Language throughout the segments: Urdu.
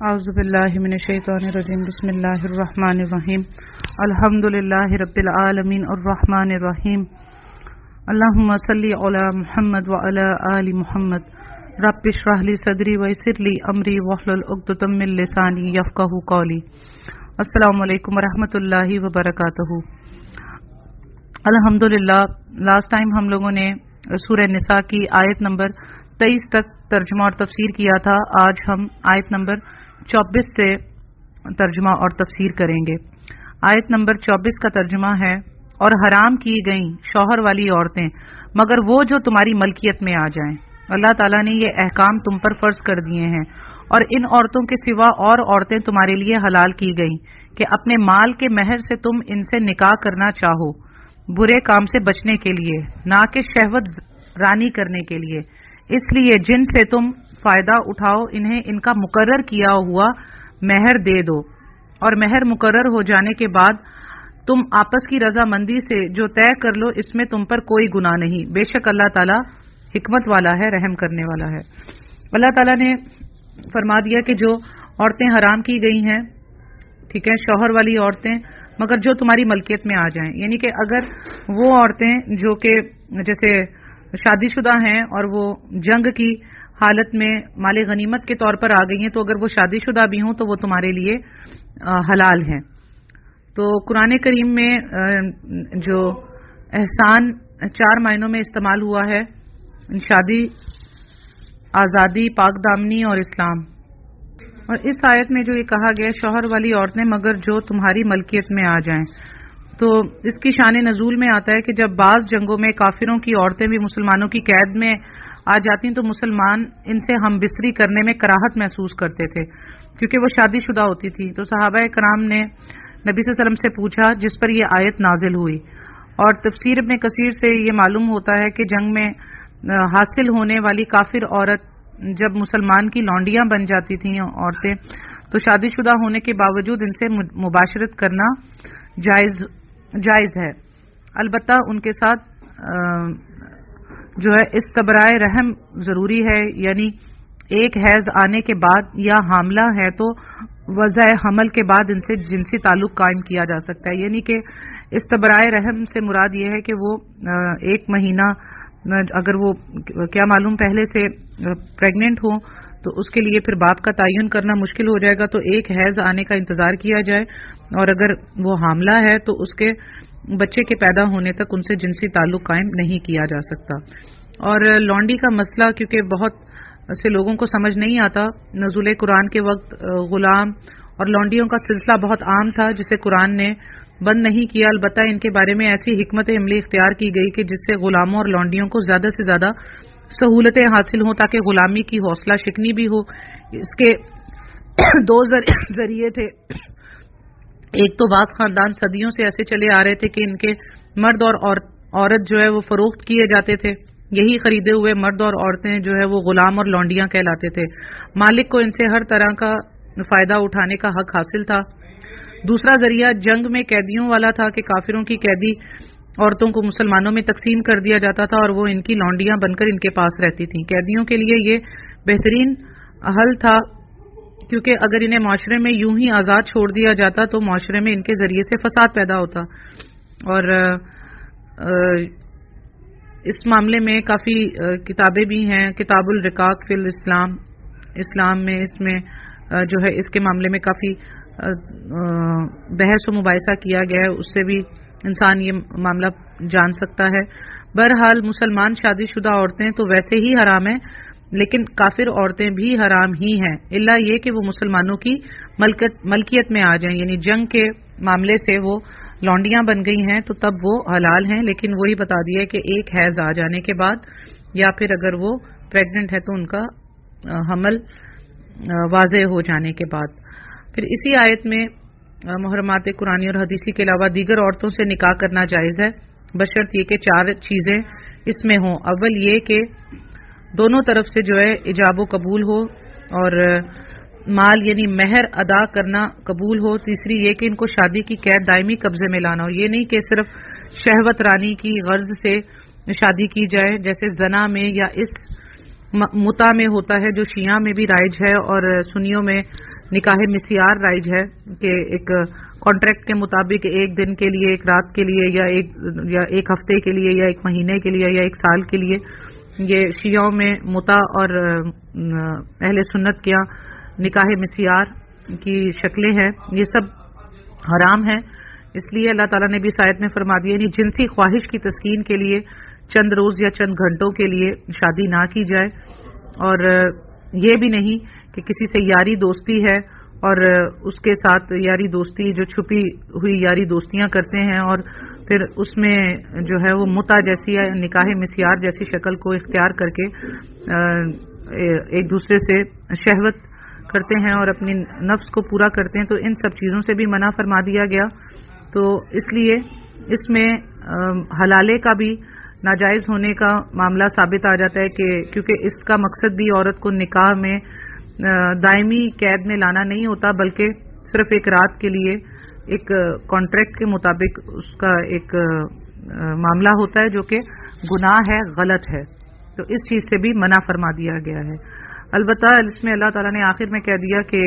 اعوذ باللہ من الشیطان الرجیم بسم اللہ الرحمن الرحیم الحمد للہ رب العالمین الرحمن الرحیم اللہم صلی علی محمد وعلی آل محمد رب اشرح لی صدری ویسر لی امری واحلل عقدۃ من لسانی یفقہوا قولی. السلام علیکم ورحمۃ اللہ وبرکاتہ. الحمدللہ لاسٹ ٹائم ہم لوگوں نے سورہ نساء کی آیت نمبر 23 تک ترجمہ اور تفسیر کیا تھا. آج ہم آیت نمبر 24 سے ترجمہ اور تفسیر کریں گے. آیت نمبر 24 کا ترجمہ ہے: اور حرام کی گئیں شوہر والی عورتیں مگر وہ جو تمہاری ملکیت میں آ جائیں. اللہ تعالیٰ نے یہ احکام تم پر فرض کر دیے ہیں اور ان عورتوں کے سوا اور عورتیں تمہارے لیے حلال کی گئیں کہ اپنے مال کے مہر سے تم ان سے نکاح کرنا چاہو برے کام سے بچنے کے لیے، نہ کہ شہوت رانی کرنے کے لیے. اس لیے جن سے تم فائدہ اٹھاؤ انہیں ان کا مقرر کیا ہوا مہر دے دو، اور مہر مقرر ہو جانے کے بعد تم آپس کی رضامندی سے جو طے کر لو اس میں تم پر کوئی گناہ نہیں. بے شک اللہ تعالیٰ حکمت والا ہے، رحم کرنے والا ہے. اللہ تعالیٰ نے فرما دیا کہ جو عورتیں حرام کی گئی ہیں، ٹھیک ہے، شوہر والی عورتیں مگر جو تمہاری ملکیت میں آ جائیں، یعنی کہ اگر وہ عورتیں جو کہ جیسے شادی شدہ ہیں اور وہ جنگ کی حالت میں مال غنیمت کے طور پر آ گئی ہیں، تو اگر وہ شادی شدہ بھی ہوں تو وہ تمہارے لیے حلال ہیں. تو قرآن کریم میں جو احسان 4 معنوں میں استعمال ہوا ہے: شادی، آزادی، پاک دامنی اور اسلام. اور اس آیت میں جو یہ کہا گیا شوہر والی عورتیں مگر جو تمہاری ملکیت میں آ جائیں، تو اس کی شان نزول میں آتا ہے کہ جب بعض جنگوں میں کافروں کی عورتیں بھی مسلمانوں کی قید میں آ جاتی ہیں تو مسلمان ان سے ہم بستری کرنے میں کراہت محسوس کرتے تھے کیونکہ وہ شادی شدہ ہوتی تھی. تو صحابہ کرام نے نبی صلی اللہ علیہ وسلم سے پوچھا، جس پر یہ آیت نازل ہوئی. اور تفسیر ابن کثیر سے یہ معلوم ہوتا ہے کہ جنگ میں حاصل ہونے والی کافر عورت جب مسلمان کی لونڈیاں بن جاتی تھیں عورتیں، تو شادی شدہ ہونے کے باوجود ان سے مباشرت کرنا جائز ہے. البتہ ان کے ساتھ جو ہے استبرائے رحم ضروری ہے، یعنی ایک حیض آنے کے بعد یا حاملہ ہے تو وضع حمل کے بعد ان سے جنسی تعلق قائم کیا جا سکتا ہے. یعنی کہ استبرائے رحم سے مراد یہ ہے کہ وہ 1 مہینہ اگر وہ کیا معلوم پہلے سے پریگننٹ ہو تو اس کے لیے پھر باپ کا تعین کرنا مشکل ہو جائے گا، تو ایک حیض آنے کا انتظار کیا جائے، اور اگر وہ حاملہ ہے تو اس کے بچے کے پیدا ہونے تک ان سے جنسی تعلق قائم نہیں کیا جا سکتا. اور لونڈی کا مسئلہ کیونکہ بہت سے لوگوں کو سمجھ نہیں آتا، نزول قرآن کے وقت غلام اور لونڈیوں کا سلسلہ بہت عام تھا جسے قرآن نے بند نہیں کیا. البتہ ان کے بارے میں ایسی حکمت عملی اختیار کی گئی کہ جس سے غلاموں اور لونڈیوں کو زیادہ سے زیادہ سہولتیں حاصل ہوں تاکہ غلامی کی حوصلہ شکنی بھی ہو. اس کے 2 ذریعے تھے. ایک تو بعض خاندان صدیوں سے ایسے چلے آ رہے تھے کہ ان کے مرد اور عورت جو ہے وہ فروخت کیے جاتے تھے. یہی خریدے ہوئے مرد اور عورتیں جو ہے وہ غلام اور لونڈیاں کہلاتے تھے. مالک کو ان سے ہر طرح کا فائدہ اٹھانے کا حق حاصل تھا. دوسرا ذریعہ جنگ میں قیدیوں والا تھا کہ کافروں کی قیدی عورتوں کو مسلمانوں میں تقسیم کر دیا جاتا تھا اور وہ ان کی لونڈیاں بن کر ان کے پاس رہتی تھیں. قیدیوں کے لیے یہ بہترین حل تھا کیونکہ اگر انہیں معاشرے میں یوں ہی آزاد چھوڑ دیا جاتا تو معاشرے میں ان کے ذریعے سے فساد پیدا ہوتا. اور اس معاملے میں کافی کتابیں بھی ہیں. کتاب الرقاق فی الاسلام، اسلام میں اس میں جو ہے اس کے معاملے میں کافی بحث و مباحثہ کیا گیا ہے، اس سے بھی انسان یہ معاملہ جان سکتا ہے. بہرحال مسلمان شادی شدہ عورتیں تو ویسے ہی حرام ہیں، لیکن کافر عورتیں بھی حرام ہی ہیں، الا یہ کہ وہ مسلمانوں کی ملکیت میں آ جائیں. یعنی جنگ کے معاملے سے وہ لونڈیاں بن گئی ہیں تو تب وہ حلال ہیں، لیکن وہی بتا دیا کہ ایک حیض آ جانے کے بعد یا پھر اگر وہ پریگننٹ ہے تو ان کا حمل واضح ہو جانے کے بعد. پھر اسی آیت میں محرمات قرآنی اور حدیثی کے علاوہ دیگر عورتوں سے نکاح کرنا جائز ہے، بشرط یہ کہ 4 چیزیں اس میں ہوں. اول یہ کہ دونوں طرف سے جو ہے ایجاب و قبول ہو اور مال یعنی مہر ادا کرنا قبول ہو. تیسری یہ کہ ان کو شادی کی قید دائمی قبضے میں لانا ہو. یہ نہیں کہ صرف شہوت رانی کی غرض سے شادی کی جائے جیسے زنا میں یا اس متع میں ہوتا ہے جو شیعہ میں بھی رائج ہے اور سنیوں میں نکاح مسیار رائج ہے کہ ایک کانٹریکٹ کے مطابق ایک دن کے لیے، ایک رات کے لیے، یا ایک ہفتے کے لیے، یا ایک مہینے کے لیے، یا ایک سال کے لیے. یہ شیعوں میں متع اور اہل سنت کیا نکاح مسیار کی شکلیں ہیں، یہ سب حرام ہیں. اس لیے اللہ تعالیٰ نے بھی اس آیت میں فرما دیا یعنی جنسی خواہش کی تسکین کے لیے چند روز یا چند گھنٹوں کے لیے شادی نہ کی جائے. اور یہ بھی نہیں کہ کسی سے یاری دوستی ہے اور اس کے ساتھ یاری دوستی جو چھپی ہوئی یاری دوستیاں کرتے ہیں اور پھر اس میں جو ہے وہ متع جیسی یا نکاح مسیار جیسی شکل کو اختیار کر کے ایک دوسرے سے شہوت کرتے ہیں اور اپنی نفس کو پورا کرتے ہیں، تو ان سب چیزوں سے بھی منع فرما دیا گیا. تو اس لیے اس میں حلالے کا بھی ناجائز ہونے کا معاملہ ثابت آ جاتا ہے کہ کیونکہ اس کا مقصد بھی عورت کو نکاح میں دائمی قید میں لانا نہیں ہوتا، بلکہ صرف ایک رات کے لیے ایک کانٹریکٹ کے مطابق اس کا ایک معاملہ ہوتا ہے جو کہ گناہ ہے، غلط ہے. تو اس چیز سے بھی منع فرما دیا گیا ہے. البتہ اس میں اللہ تعالیٰ نے آخر میں کہہ دیا کہ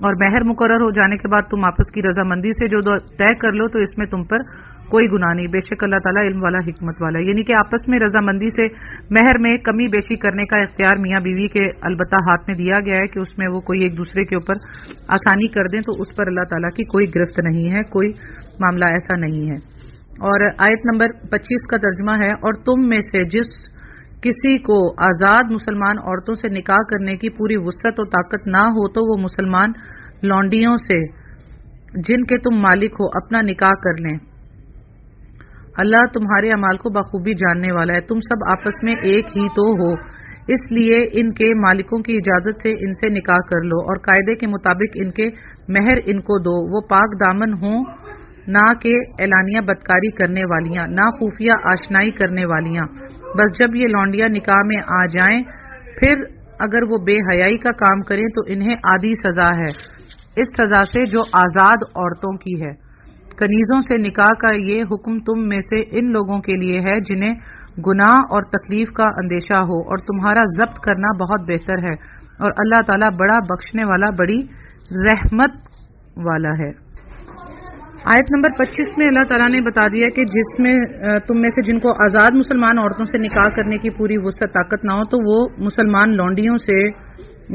اور مہر مقرر ہو جانے کے بعد تم آپس کی رضامندی سے جو طے کر لو تو اس میں تم پر کوئی گناہ نہیں، بے شک اللہ تعالیٰ علم والا حکمت والا. یعنی کہ آپس میں رضامندی سے مہر میں کمی بیشی کرنے کا اختیار میاں بیوی کے البتہ ہاتھ میں دیا گیا ہے کہ اس میں وہ کوئی ایک دوسرے کے اوپر آسانی کر دیں، تو اس پر اللہ تعالیٰ کی کوئی گرفت نہیں ہے، کوئی معاملہ ایسا نہیں ہے. اور آیت نمبر 25 کا ترجمہ ہے اور تم میں سے جس کسی کو آزاد مسلمان عورتوں سے نکاح کرنے کی پوری وسعت اور طاقت نہ ہو تو وہ مسلمان لونڈیوں سے جن کے تم مالک ہو اپنا نکاح کر لیں. اللہ تمہارے اعمال کو بخوبی جاننے والا ہے. تم سب آپس میں ایک ہی تو ہو، اس لیے ان کے مالکوں کی اجازت سے ان سے نکاح کر لو اور قاعدے کے مطابق ان کے مہر ان کو دو. وہ پاک دامن ہوں، نہ کہ اعلانیہ بدکاری کرنے والیاں، نہ خفیہ آشنائی کرنے والیاں. بس جب یہ لونڈیاں نکاح میں آ جائیں پھر اگر وہ بے حیائی کا کام کریں تو انہیں آدھی سزا ہے اس سزا سے جو آزاد عورتوں کی ہے. کنیزوں سے نکاح کا یہ حکم تم میں سے ان لوگوں کے لیے ہے جنہیں گناہ اور تکلیف کا اندیشہ ہو، اور تمہارا ضبط کرنا بہت بہتر ہے، اور اللہ تعالیٰ بڑا بخشنے والا، بڑی رحمت والا ہے. آیت نمبر 25 میں اللہ تعالیٰ نے بتا دیا کہ جس میں تم میں سے جن کو آزاد مسلمان عورتوں سے نکاح کرنے کی پوری وسعت طاقت نہ ہو تو وہ مسلمان لونڈیوں سے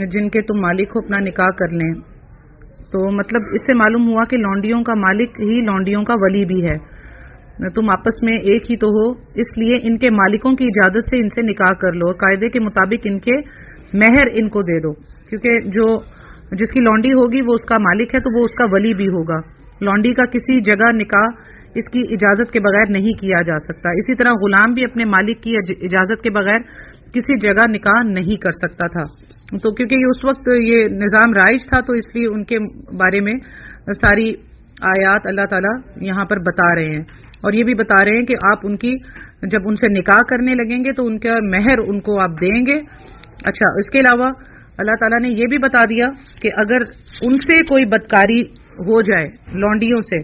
جن کے تم مالک ہو اپنا نکاح کر لیں. تو مطلب اس سے معلوم ہوا کہ لونڈیوں کا مالک ہی لونڈیوں کا ولی بھی ہے. تم آپس میں ایک ہی تو ہو، اس لیے ان کے مالکوں کی اجازت سے ان سے نکاح کر لو اور قاعدے کے مطابق ان کے مہر ان کو دے دو، کیونکہ جس کی لونڈی ہوگی وہ اس کا مالک ہے تو وہ اس کا ولی بھی ہوگا. لونڈی کا کسی جگہ نکاح اس کی اجازت کے بغیر نہیں کیا جا سکتا. اسی طرح غلام بھی اپنے مالک کی اجازت کے بغیر کسی جگہ نکاح نہیں کر سکتا تھا. تو کیونکہ اس وقت یہ نظام رائج تھا تو اس لیے ان کے بارے میں ساری آیات اللہ تعالیٰ یہاں پر بتا رہے ہیں، اور یہ بھی بتا رہے ہیں کہ آپ ان کی جب ان سے نکاح کرنے لگیں گے تو ان کا مہر ان کو آپ دیں گے. اچھا، اس کے علاوہ اللہ تعالیٰ نے یہ بھی بتا دیا کہ اگر ان سے کوئی بدکاری ہو جائے لونڈیوں سے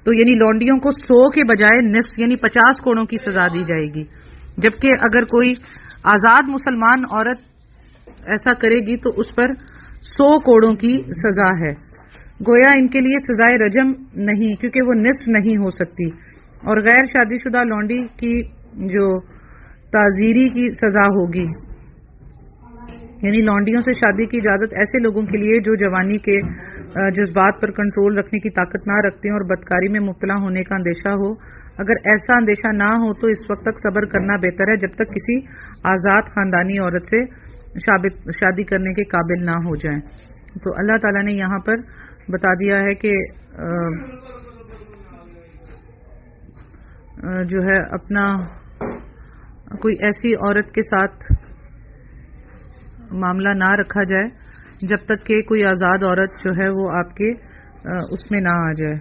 تو یعنی لونڈیوں کو 100 کے بجائے نصف یعنی 50 کوڑوں کی سزا دی جائے گی، جبکہ اگر کوئی آزاد مسلمان عورت ایسا کرے گی تو اس پر 100 کوڑوں کی سزا ہے. گویا ان کے لیے سزائے رجم نہیں کیونکہ وہ نصف نہیں ہو سکتی، اور غیر شادی شدہ لونڈی کی جو تعزیری کی سزا ہوگی، یعنی لونڈیوں سے شادی کی اجازت ایسے لوگوں کے لیے جو جوانی کے جذبات پر کنٹرول رکھنے کی طاقت نہ رکھتے ہیں اور بدکاری میں مبتلا ہونے کا اندیشہ ہو. اگر ایسا اندیشہ نہ ہو تو اس وقت تک صبر کرنا بہتر ہے جب تک کسی آزاد خاندانی عورت سے شادی کرنے کے قابل نہ ہو جائیں. تو اللہ تعالیٰ نے یہاں پر بتا دیا ہے کہ جو ہے اپنا کوئی ایسی عورت کے ساتھ معاملہ نہ رکھا جائے جب تک کہ کوئی آزاد عورت جو ہے وہ آپ کے اس میں نہ آ جائے.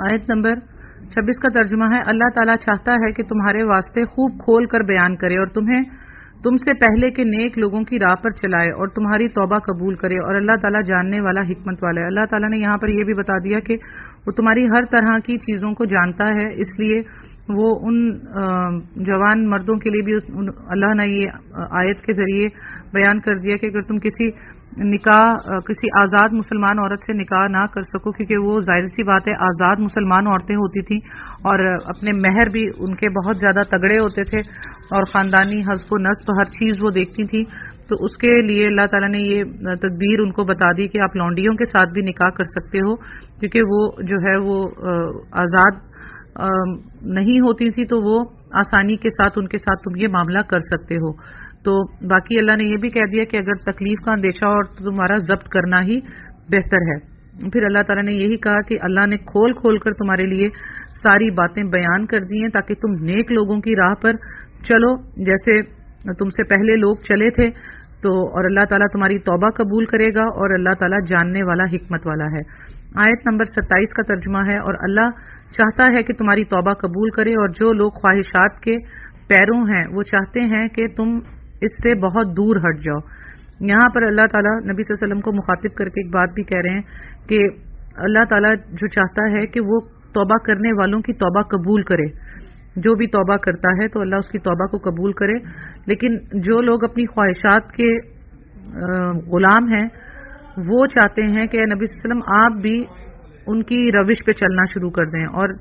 آیت نمبر 26 کا ترجمہ ہے اللہ تعالیٰ چاہتا ہے کہ تمہارے واسطے خوب کھول کر بیان کرے اور تم سے پہلے کے نیک لوگوں کی راہ پر چلائے اور تمہاری توبہ قبول کرے، اور اللہ تعالیٰ جاننے والا حکمت والا ہے. اللہ تعالیٰ نے یہاں پر یہ بھی بتا دیا کہ وہ تمہاری ہر طرح کی چیزوں کو جانتا ہے، اس لیے وہ ان جوان مردوں کے لیے بھی اللہ نے یہ آیت کے ذریعے بیان کر دیا کہ اگر تم کسی نکاح کسی آزاد مسلمان عورت سے نکاح نہ کر سکو، کیونکہ وہ ظاہر سی بات ہے آزاد مسلمان عورتیں ہوتی تھیں اور اپنے مہر بھی ان کے بہت زیادہ تگڑے ہوتے تھے اور خاندانی حسب و نسب ہر چیز وہ دیکھتی تھیں، تو اس کے لیے اللہ تعالیٰ نے یہ تدبیر ان کو بتا دی کہ آپ لونڈیوں کے ساتھ بھی نکاح کر سکتے ہو، کیونکہ وہ جو ہے وہ آزاد نہیں ہوتی تھی، تو وہ آسانی کے ساتھ ان کے ساتھ تم یہ معاملہ کر سکتے ہو۔ تو باقی اللہ نے یہ بھی کہہ دیا کہ اگر تکلیف کا اندیشہ ہو تو تمہارا ضبط کرنا ہی بہتر ہے۔ پھر اللہ تعالیٰ نے یہی کہا کہ اللہ نے کھول کھول کر تمہارے لیے ساری باتیں بیان کر دی ہیں تاکہ تم نیک لوگوں کی راہ پر چلو جیسے تم سے پہلے لوگ چلے تھے، تو اور اللہ تعالیٰ تمہاری توبہ قبول کرے گا اور اللہ تعالیٰ جاننے والا حکمت والا ہے۔ آیت نمبر 27 کا ترجمہ ہے، اور اللہ چاہتا ہے کہ تمہاری توبہ قبول کرے، اور جو لوگ خواہشات کے پیروں ہیں وہ چاہتے ہیں کہ تم اس سے بہت دور ہٹ جاؤ۔ یہاں پر اللہ تعالیٰ نبی صلی اللہ علیہ وسلم کو مخاطب کر کے ایک بات بھی کہہ رہے ہیں کہ اللہ تعالیٰ جو چاہتا ہے کہ وہ توبہ کرنے والوں کی توبہ قبول کرے، جو بھی توبہ کرتا ہے تو اللہ اس کی توبہ کو قبول کرے، لیکن جو لوگ اپنی خواہشات کے غلام ہیں وہ چاہتے ہیں کہ نبی صلی اللہ علیہ وسلم آپ بھی ان کی روش پہ چلنا شروع کر دیں اور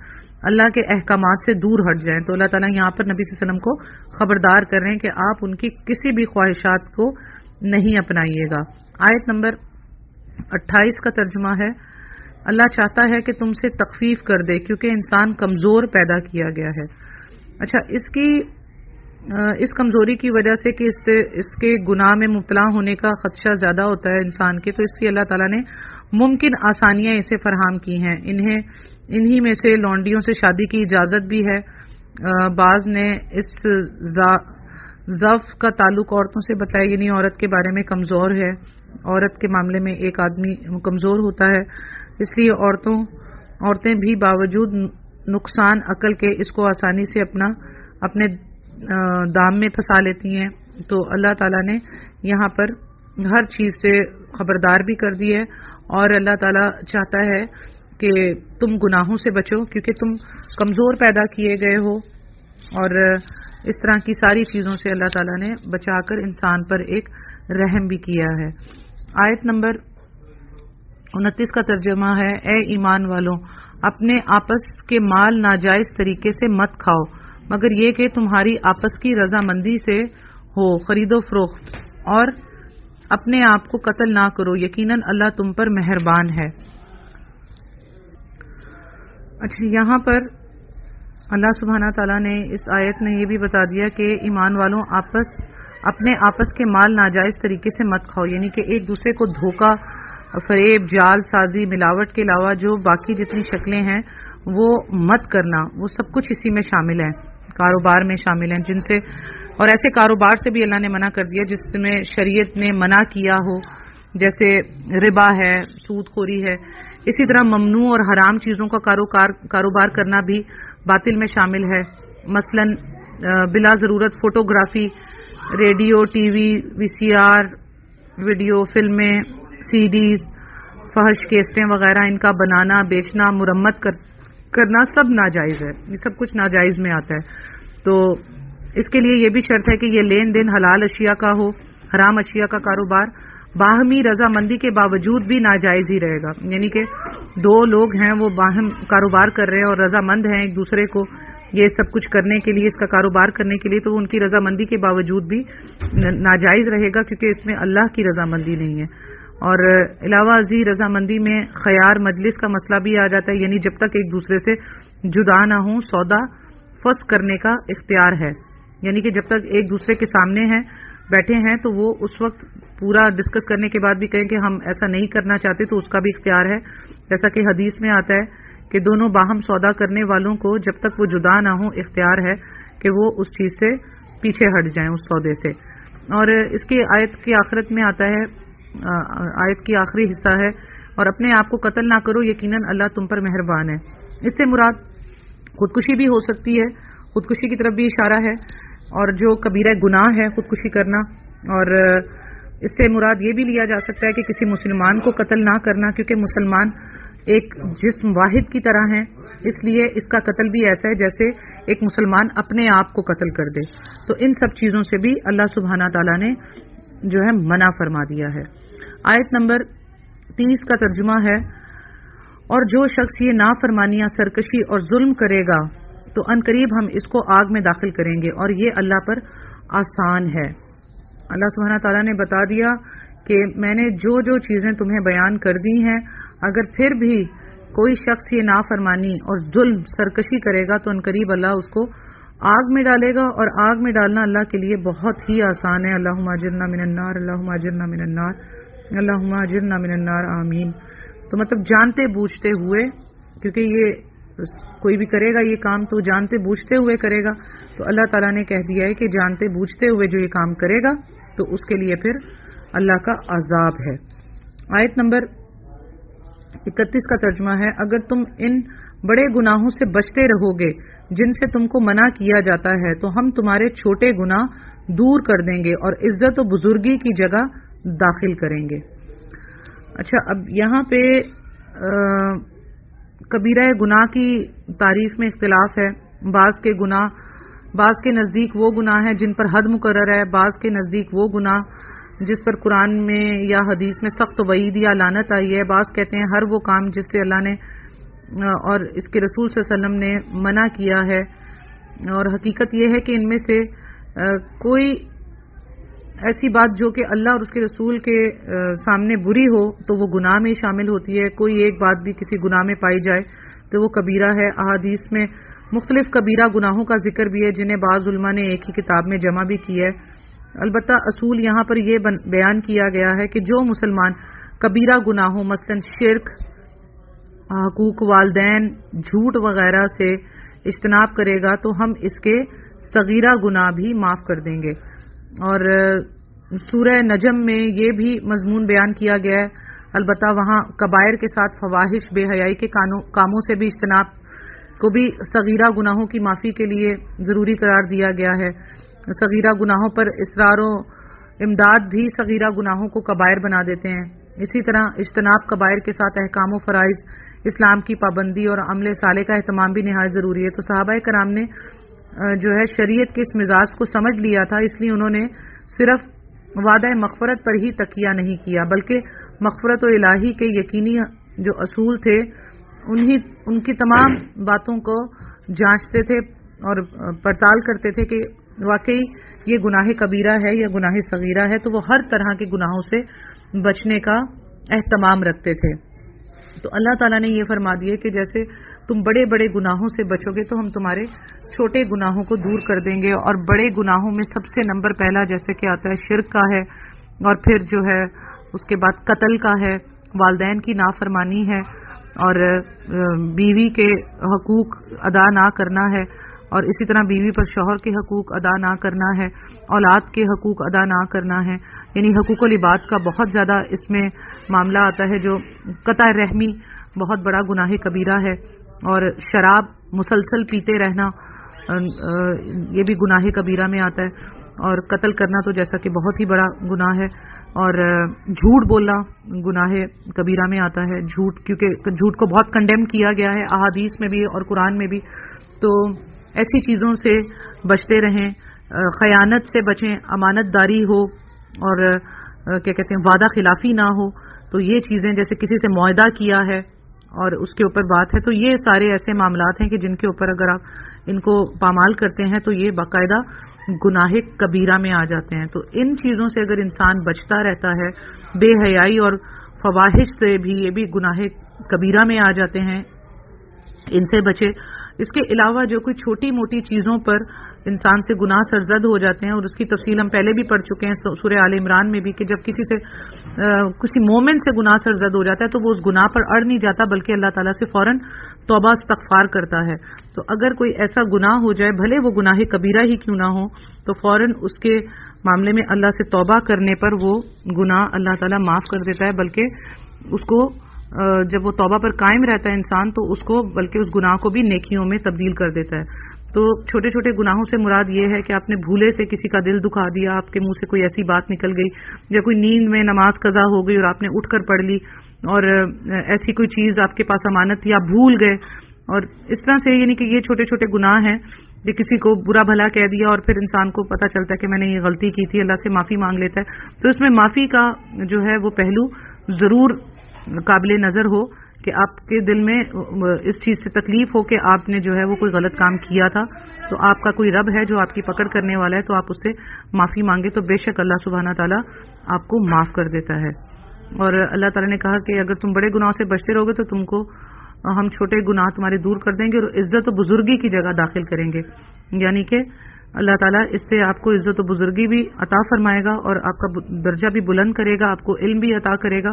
اللہ کے احکامات سے دور ہٹ جائیں۔ تو اللہ تعالیٰ یہاں پر نبی صلی اللہ علیہ وسلم کو خبردار کر رہے ہیں کہ آپ ان کی کسی بھی خواہشات کو نہیں اپنائیے گا۔ آیت نمبر 28 کا ترجمہ ہے، اللہ چاہتا ہے کہ تم سے تخفیف کر دے کیونکہ انسان کمزور پیدا کیا گیا ہے۔ اچھا، اس کمزوری کی وجہ سے کہ اس کے گناہ میں مبتلا ہونے کا خدشہ زیادہ ہوتا ہے انسان کے، تو اس لیے اللہ تعالیٰ نے ممکن آسانیاں اسے فراہم کی ہیں۔ انہی میں سے لونڈیوں سے شادی کی اجازت بھی ہے۔ بعض نے اس ضعف کا تعلق عورتوں سے بتایا، یعنی عورت کے بارے میں کمزور ہے، عورت کے معاملے میں ایک آدمی کمزور ہوتا ہے، اس لیے عورتیں بھی باوجود نقصان عقل کے اس کو آسانی سے اپنے دام میں پھنسا لیتی ہیں۔ تو اللہ تعالیٰ نے یہاں پر ہر چیز سے خبردار بھی کر دی ہے، اور اللہ تعالیٰ چاہتا ہے کہ تم گناہوں سے بچو کیونکہ تم کمزور پیدا کیے گئے ہو، اور اس طرح کی ساری چیزوں سے اللہ تعالیٰ نے بچا کر انسان پر ایک رحم بھی کیا ہے۔ آیت نمبر 29 کا ترجمہ ہے، اے ایمان والوں، اپنے آپس کے مال ناجائز طریقے سے مت کھاؤ مگر یہ کہ تمہاری آپس کی رضامندی سے ہو، خرید و فروخت، اور اپنے آپ کو قتل نہ کرو، یقیناً اللہ تم پر مہربان ہے۔ اچھا، یہاں پر اللہ سبحانہ تعالیٰ نے اس آیت میں یہ بھی بتا دیا کہ ایمان والوں اپنے آپس کے مال ناجائز طریقے سے مت کھاؤ، یعنی کہ ایک دوسرے کو دھوکہ، فریب، جال سازی، ملاوٹ کے علاوہ جو باقی جتنی شکلیں ہیں وہ مت کرنا، وہ سب کچھ اسی میں شامل ہیں، کاروبار میں شامل ہیں، جن سے اور ایسے کاروبار سے بھی اللہ نے منع کر دیا جس میں شریعت نے منع کیا ہو، جیسے ربا ہے، سود خوری ہے۔ اسی طرح ممنوع اور حرام چیزوں کا کاروبار کرنا بھی باطل میں شامل ہے، مثلا بلا ضرورت فوٹوگرافی، ریڈیو، ٹی وی، وی سی آر، ویڈیو فلمیں، سی ڈیز، فحش کیسٹیں وغیرہ، ان کا بنانا، بیچنا، مرمت کرنا سب ناجائز ہے، یہ سب کچھ ناجائز میں آتا ہے۔ تو اس کے لیے یہ بھی شرط ہے کہ یہ لین دین حلال اشیاء کا ہو، حرام اشیاء کا کاروبار باہمی رضامندی کے باوجود بھی ناجائز ہی رہے گا، یعنی کہ دو لوگ ہیں وہ باہم کاروبار کر رہے ہیں اور رضامند ہیں ایک دوسرے کو یہ سب کچھ کرنے کے لیے، اس کا کاروبار کرنے کے لیے، تو ان کی رضامندی کے باوجود بھی ناجائز رہے گا کیونکہ اس میں اللہ کی رضامندی نہیں ہے۔ اور علاوہ ازیں رضامندی میں خیار مجلس کا مسئلہ بھی آ جاتا ہے، یعنی جب تک ایک دوسرے سے جدا نہ ہوں سودا فسخ کرنے کا اختیار ہے، یعنی کہ جب تک ایک دوسرے کے سامنے ہیں، بیٹھے ہیں، تو وہ اس وقت پورا ڈسکس کرنے کے بعد بھی کہیں کہ ہم ایسا نہیں کرنا چاہتے، تو اس کا بھی اختیار ہے، جیسا کہ حدیث میں آتا ہے کہ دونوں باہم سودا کرنے والوں کو جب تک وہ جدا نہ ہوں اختیار ہے کہ وہ اس چیز سے پیچھے ہٹ جائیں، اس سودے سے۔ اور اس کی آیت کی آخرت میں آتا ہے، آیت کی آخری حصہ ہے، اور اپنے آپ کو قتل نہ کرو، یقیناً اللہ تم پر مہربان ہے۔ اس سے مراد خودکشی بھی ہو سکتی ہے، خودکشی کی طرف بھی اشارہ ہے، اور جو کبیرہ گناہ ہے خودکشی کرنا، اور اس سے مراد یہ بھی لیا جا سکتا ہے کہ کسی مسلمان کو قتل نہ کرنا، کیونکہ مسلمان ایک جسم واحد کی طرح ہیں، اس لیے اس کا قتل بھی ایسا ہے جیسے ایک مسلمان اپنے آپ کو قتل کر دے۔ تو ان سب چیزوں سے بھی اللہ سبحانہ تعالیٰ نے جو ہے منع فرما دیا ہے۔ آیت نمبر 30 کا ترجمہ ہے، اور جو شخص یہ نافرمانیاں، سرکشی اور ظلم کرے گا تو عنقریب ہم اس کو آگ میں داخل کریں گے، اور یہ اللہ پر آسان ہے۔ اللہ سبحانہ تعالیٰ نے بتا دیا کہ میں نے جو جو چیزیں تمہیں بیان کر دی ہیں، اگر پھر بھی کوئی شخص یہ نافرمانی اور ظلم، سرکشی کرے گا تو عنقریب اللہ اس کو آگ میں ڈالے گا، اور آگ میں ڈالنا اللہ کے لیے بہت ہی آسان ہے۔ اللہم اجرنا من النار، اللہم اجرنا من النار، اللہم اجرنا من النار، آمین۔ تو مطلب جانتے بوجھتے ہوئے، کیونکہ یہ کوئی بھی کرے گا یہ کام تو جانتے بوجھتے ہوئے کرے گا، تو اللہ تعالیٰ نے کہہ دیا ہے کہ جانتے بوجھتے ہوئے جو یہ کام کرے گا تو اس کے لیے پھر اللہ کا عذاب ہے۔ آیت نمبر 31 کا ترجمہ ہے، اگر تم ان بڑے گناہوں سے بچتے رہو گے جن سے تم کو منع کیا جاتا ہے تو ہم تمہارے چھوٹے گناہ دور کر دیں گے اور عزت و بزرگی کی جگہ داخل کریں گے۔ اچھا، اب یہاں پہ کبیرہ گناہ کی تعریف میں اختلاف ہے۔ بعض کے نزدیک وہ گناہ ہیں جن پر حد مقرر ہے، بعض کے نزدیک وہ گناہ جس پر قرآن میں یا حدیث میں سخت وعید یا لعنت آئی ہے۔ بعض کہتے ہیں ہر وہ کام جس سے اللہ نے اور اس کے رسول صلی اللہ علیہ وسلم نے منع کیا ہے، اور حقیقت یہ ہے کہ ان میں سے کوئی ایسی بات جو کہ اللہ اور اس کے رسول کے سامنے بری ہو تو وہ گناہ میں شامل ہوتی ہے، کوئی ایک بات بھی کسی گناہ میں پائی جائے تو وہ کبیرہ ہے۔ احادیث میں مختلف کبیرہ گناہوں کا ذکر بھی ہے جنہیں بعض علماء نے ایک ہی کتاب میں جمع بھی کی ہے۔ البتہ اصول یہاں پر یہ بیان کیا گیا ہے کہ جو مسلمان کبیرہ گناہوں مثلا شرک، حقوق والدین، جھوٹ وغیرہ سے اجتناب کرے گا تو ہم اس کے صغیرہ گناہ بھی معاف کر دیں گے۔ اور سورہ نجم میں یہ بھی مضمون بیان کیا گیا ہے، البتہ وہاں کبائر کے ساتھ فواحش، بے حیائی کے کاموں سے بھی اجتناب کو بھی صغیرہ گناہوں کی معافی کے لیے ضروری قرار دیا گیا ہے۔ صغیرہ گناہوں پر اصرار و امداد بھی صغیرہ گناہوں کو کبائر بنا دیتے ہیں۔ اسی طرح اجتناب کبائر کے ساتھ احکام و فرائض، اسلام کی پابندی اور عمل صالح کا اہتمام بھی نہایت ضروری ہے۔ تو صحابہ کرام نے جو ہے شریعت کے اس مزاج کو سمجھ لیا تھا، اس لیے انہوں نے صرف وعدہ مغفرت پر ہی تکیہ نہیں کیا بلکہ مغفرت و الہی کے یقینی جو اصول تھے ان کی تمام باتوں کو جانچتے تھے اور پڑتال کرتے تھے کہ واقعی یہ گناہ کبیرہ ہے یا گناہ صغیرہ ہے، تو وہ ہر طرح کے گناہوں سے بچنے کا اہتمام رکھتے تھے۔ تو اللہ تعالیٰ نے یہ فرما دیا کہ جیسے تم بڑے بڑے گناہوں سے بچو گے تو ہم تمہارے چھوٹے گناہوں کو دور کر دیں گے، اور بڑے گناہوں میں سب سے نمبر پہلا جیسے کہ آتا ہے شرک کا ہے، اور پھر جو ہے اس کے بعد قتل کا ہے، والدین کی نافرمانی ہے، اور بیوی کے حقوق ادا نہ کرنا ہے، اور اسی طرح بیوی پر شوہر کے حقوق ادا نہ کرنا ہے، اولاد کے حقوق ادا نہ کرنا ہے، یعنی حقوق العباد کا بہت زیادہ اس میں معاملہ آتا ہے، جو قطع رحمی بہت بڑا گناہ کبیرہ ہے، اور شراب مسلسل پیتے رہنا یہ بھی گناہ کبیرہ میں آتا ہے، اور قتل کرنا تو جیسا کہ بہت ہی بڑا گناہ ہے، اور جھوٹ بولنا گناہ کبیرہ میں آتا ہے، کیونکہ جھوٹ کو بہت کنڈیم کیا گیا ہے احادیث میں بھی اور قرآن میں بھی۔ تو ایسی چیزوں سے بچتے رہیں، خیانت سے بچیں، امانت داری ہو، اور کیا کہتے ہیں وعدہ خلافی نہ ہو، تو یہ چیزیں جیسے کسی سے معاہدہ کیا ہے اور اس کے اوپر بات ہے، تو یہ سارے ایسے معاملات ہیں کہ جن کے اوپر اگر آپ ان کو پامال کرتے ہیں تو یہ باقاعدہ گناہ کبیرہ میں آ جاتے ہیں۔ تو ان چیزوں سے اگر انسان بچتا رہتا ہے، بے حیائی اور فواحش سے بھی، یہ بھی گناہ کبیرہ میں آ جاتے ہیں، ان سے بچے۔ اس کے علاوہ جو کوئی چھوٹی موٹی چیزوں پر انسان سے گناہ سرزد ہو جاتے ہیں، اور اس کی تفصیل ہم پہلے بھی پڑھ چکے ہیں سورہ آل عمران میں بھی، کہ جب کسی مومن سے گناہ سرزد ہو جاتا ہے تو وہ اس گناہ پر اڑ نہیں جاتا بلکہ اللہ تعالیٰ سے فوراً توبہ استغفار کرتا ہے۔ تو اگر کوئی ایسا گناہ ہو جائے، بھلے وہ گناہ کبیرہ ہی کیوں نہ ہو، تو فوراً اس کے معاملے میں اللہ سے توبہ کرنے پر وہ گناہ اللہ تعالیٰ معاف کر دیتا ہے، بلکہ اس کو جب وہ توبہ پر قائم رہتا ہے انسان تو اس کو بلکہ اس گناہ کو بھی نیکیوں میں تبدیل کر دیتا ہے۔ تو چھوٹے چھوٹے گناہوں سے مراد یہ ہے کہ آپ نے بھولے سے کسی کا دل دکھا دیا، آپ کے منہ سے کوئی ایسی بات نکل گئی، یا کوئی نیند میں نماز قضا ہو گئی اور آپ نے اٹھ کر پڑھ لی، اور ایسی کوئی چیز آپ کے پاس امانت یا بھول گئے، اور اس طرح سے یعنی کہ یہ چھوٹے چھوٹے گناہ ہیں کہ کسی کو برا بھلا کہہ دیا اور پھر انسان کو پتہ چلتا ہے کہ میں نے یہ غلطی کی تھی، اللہ سے معافی مانگ لیتا ہے. تو اس میں معافی کا جو ہے وہ پہلو ضرور قابل نظر ہو کہ آپ کے دل میں اس چیز سے تکلیف ہو کہ آپ نے جو ہے وہ کوئی غلط کام کیا تھا، تو آپ کا کوئی رب ہے جو آپ کی پکڑ کرنے والا ہے، تو آپ اس سے معافی مانگے تو بے شک اللہ سبحانہ تعالیٰ آپ کو معاف کر دیتا ہے. اور اللہ تعالیٰ نے کہا کہ اگر تم بڑے گناہوں سے بچتے رہو گے تو تم کو ہم چھوٹے گناہ تمہارے دور کر دیں گے اور عزت و بزرگی کی جگہ داخل کریں گے. یعنی کہ اللہ تعالیٰ اس سے آپ کو عزت و بزرگی بھی عطا فرمائے گا اور آپ کا درجہ بھی بلند کرے گا، آپ کو علم بھی عطا کرے گا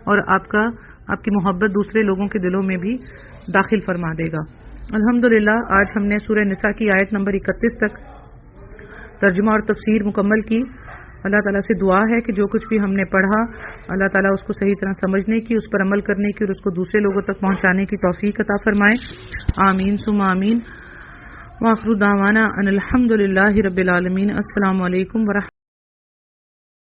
اور آپ کی محبت دوسرے لوگوں کے دلوں میں بھی داخل فرما دے گا. الحمدللہ آج ہم نے سورہ نساء کی آیت نمبر 31 تک ترجمہ اور تفسیر مکمل کی. اللہ تعالیٰ سے دعا ہے کہ جو کچھ بھی ہم نے پڑھا اللہ تعالیٰ اس کو صحیح طرح سمجھنے کی، اس پر عمل کرنے کی اور اس کو دوسرے لوگوں تک پہنچانے کی توفیق عطا فرمائے. آمین ثم آمین. وآخر دعوانا ان الحمد للہ رب العالمین. السلام علیکم ورحمۃ